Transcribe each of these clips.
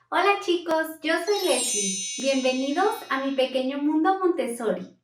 Hola chicos, yo soy Leslie. Bienvenidos a mi pequeño mundo Montessori.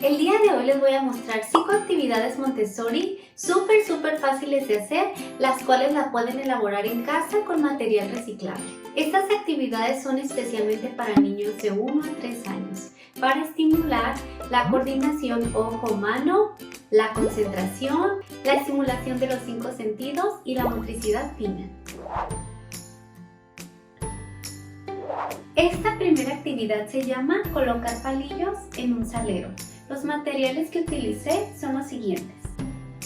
El día de hoy les voy a mostrar 5 actividades Montessori súper fáciles de hacer, las cuales la pueden elaborar en casa con material reciclable. Estas actividades son especialmente para niños de 1 a 3 años, para estimular la coordinación ojo-mano, la concentración, la estimulación de los 5 sentidos y la motricidad fina. Esta primera actividad se llama colocar palillos en un salero. Los materiales que utilicé son los siguientes: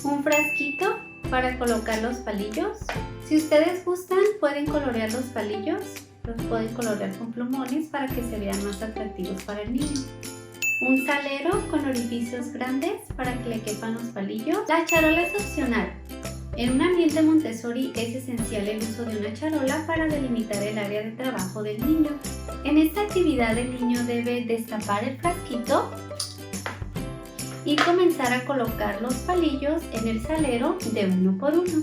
un frasquito para colocar los palillos. Si ustedes gustan, pueden colorear los palillos, los pueden colorear con plumones para que se vean más atractivos para el niño. Un salero con orificios grandes para que le quepan los palillos. La charola es opcional. En un ambiente Montessori es esencial el uso de una charola para delimitar el área de trabajo del niño. En esta actividad el niño debe destapar el frasquito y comenzar a colocar los palillos en el salero de uno por uno.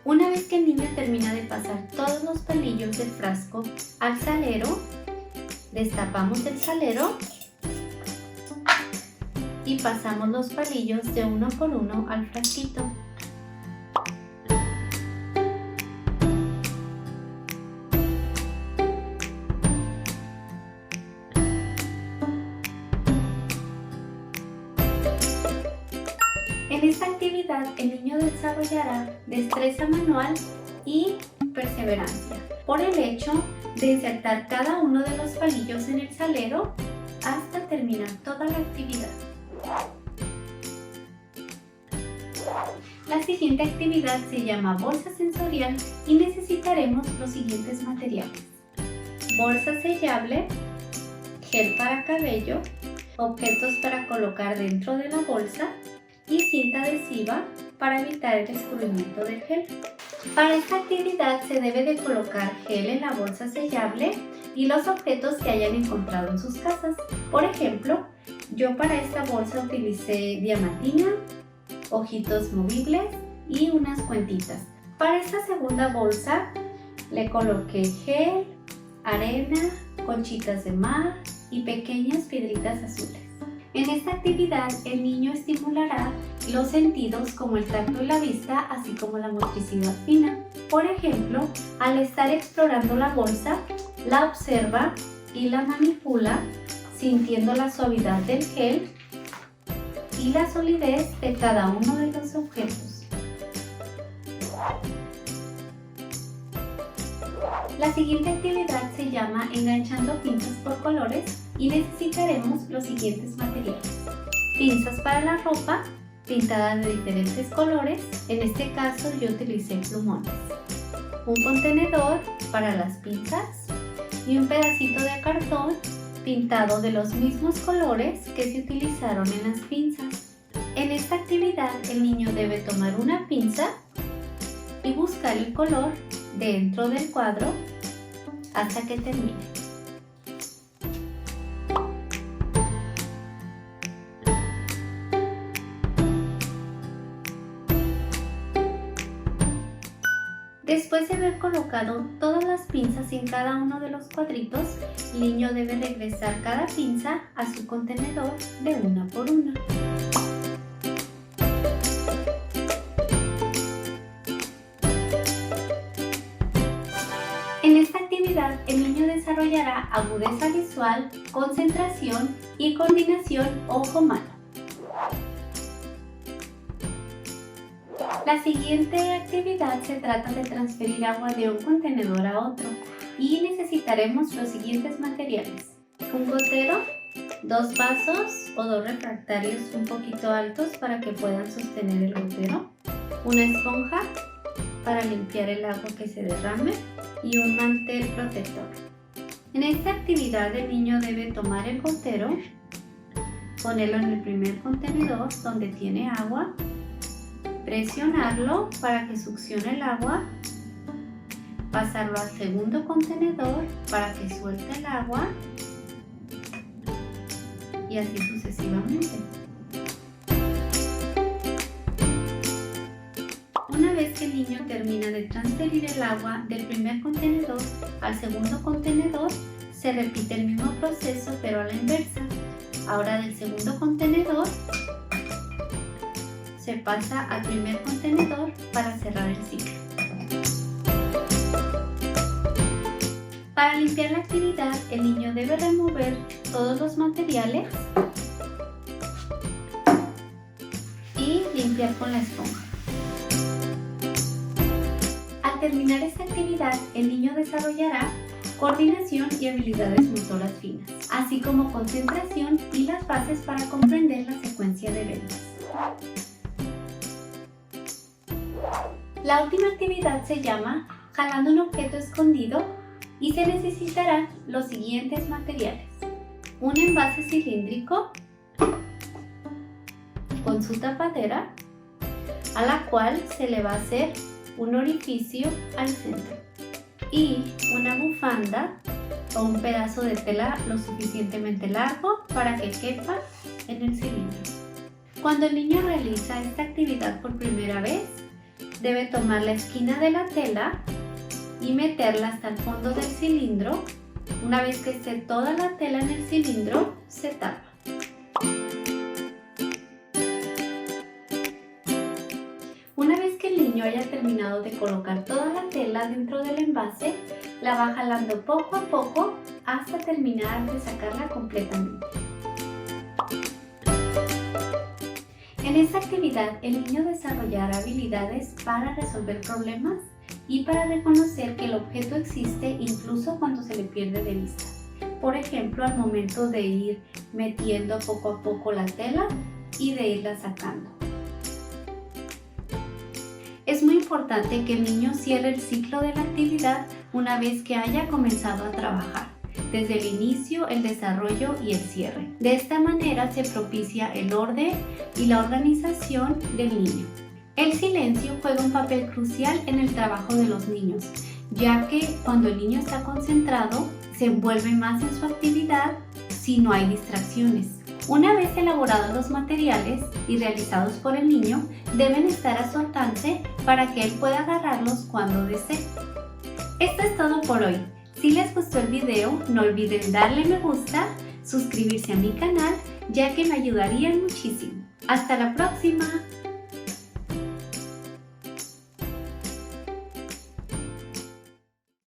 Una vez que el niño termina de pasar todos los palillos del frasco al salero, destapamos el salero y pasamos los palillos de uno por uno al frasquito. En esta actividad el niño desarrollará destreza manual y perseverancia por el hecho de insertar cada uno de los palillos en el salero hasta terminar toda la actividad. La siguiente actividad se llama bolsa sensorial y necesitaremos los siguientes materiales: bolsa sellable, gel para cabello, objetos para colocar dentro de la bolsa y cinta adhesiva para evitar el escurrimiento del gel. Para esta actividad se debe de colocar gel en la bolsa sellable y los objetos que hayan encontrado en sus casas. Por ejemplo, yo para esta bolsa utilicé diamantina, ojitos movibles y unas cuentitas. Para esta segunda bolsa le coloqué gel, arena, conchitas de mar y pequeñas piedritas azules. En esta actividad el niño estimulará los sentidos como el tacto y la vista, así como la motricidad fina. Por ejemplo, al estar explorando la bolsa, la observa y la manipula, sintiendo la suavidad del gel y la solidez de cada uno de los objetos. La siguiente actividad se llama enganchando pinzas por colores y necesitaremos los siguientes materiales: pinzas para la ropa, pintadas de diferentes colores, en este caso yo utilicé plumones, un contenedor para las pinzas y un pedacito de cartón pintado de los mismos colores que se utilizaron en las pinzas. En esta actividad el niño debe tomar una pinza y buscar el color dentro del cuadro hasta que termine. Después de haber colocado todas las pinzas en cada uno de los cuadritos, el niño debe regresar cada pinza a su contenedor de una por una. En esta actividad el niño desarrollará agudeza visual, concentración y coordinación ojo-mano. La siguiente actividad se trata de transferir agua de un contenedor a otro y necesitaremos los siguientes materiales: un gotero, 2 vasos o 2 refractarios un poquito altos para que puedan sostener el gotero, una esponja para limpiar el agua que se derrame y un mantel protector. En esta actividad el niño debe tomar el gotero, ponerlo en el primer contenedor donde tiene agua, presionarlo para que succione el agua, pasarlo al segundo contenedor para que suelte el agua y así sucesivamente. Una vez que el niño termina de transferir el agua del primer contenedor al segundo contenedor, se repite el mismo proceso pero a la inversa. Ahora del segundo contenedor se pasa al primer contenedor para cerrar el ciclo. Para limpiar la actividad, el niño debe remover todos los materiales y limpiar con la esponja. Al terminar esta actividad, el niño desarrollará coordinación y habilidades motoras finas, así como concentración y las bases para comprender la secuencia de eventos. La última actividad se llama jalando un objeto escondido y se necesitarán los siguientes materiales: un envase cilíndrico con su tapadera, a la cual se le va a hacer un orificio al centro, y una bufanda o un pedazo de tela lo suficientemente largo para que quepa en el cilindro. Cuando el niño realiza esta actividad por primera vez, debe tomar la esquina de la tela y meterla hasta el fondo del cilindro. Una vez que esté toda la tela en el cilindro, se tapa. Una vez que el niño haya terminado de colocar toda la tela dentro del envase, la va jalando poco a poco hasta terminar de sacarla completamente. En esta actividad, el niño desarrollará habilidades para resolver problemas y para reconocer que el objeto existe incluso cuando se le pierde de vista. Por ejemplo, al momento de ir metiendo poco a poco la tela y de irla sacando. Es muy importante que el niño cierre el ciclo de la actividad una vez que haya comenzado a trabajar, desde el inicio, el desarrollo y el cierre. De esta manera se propicia el orden y la organización del niño. El silencio juega un papel crucial en el trabajo de los niños, ya que cuando el niño está concentrado, se envuelve más en su actividad si no hay distracciones. Una vez elaborados los materiales y realizados por el niño, deben estar a su alcance para que él pueda agarrarlos cuando desee. Esto es todo por hoy. Si les gustó el video, no olviden darle me gusta, suscribirse a mi canal, ya que me ayudarían muchísimo. ¡Hasta la próxima!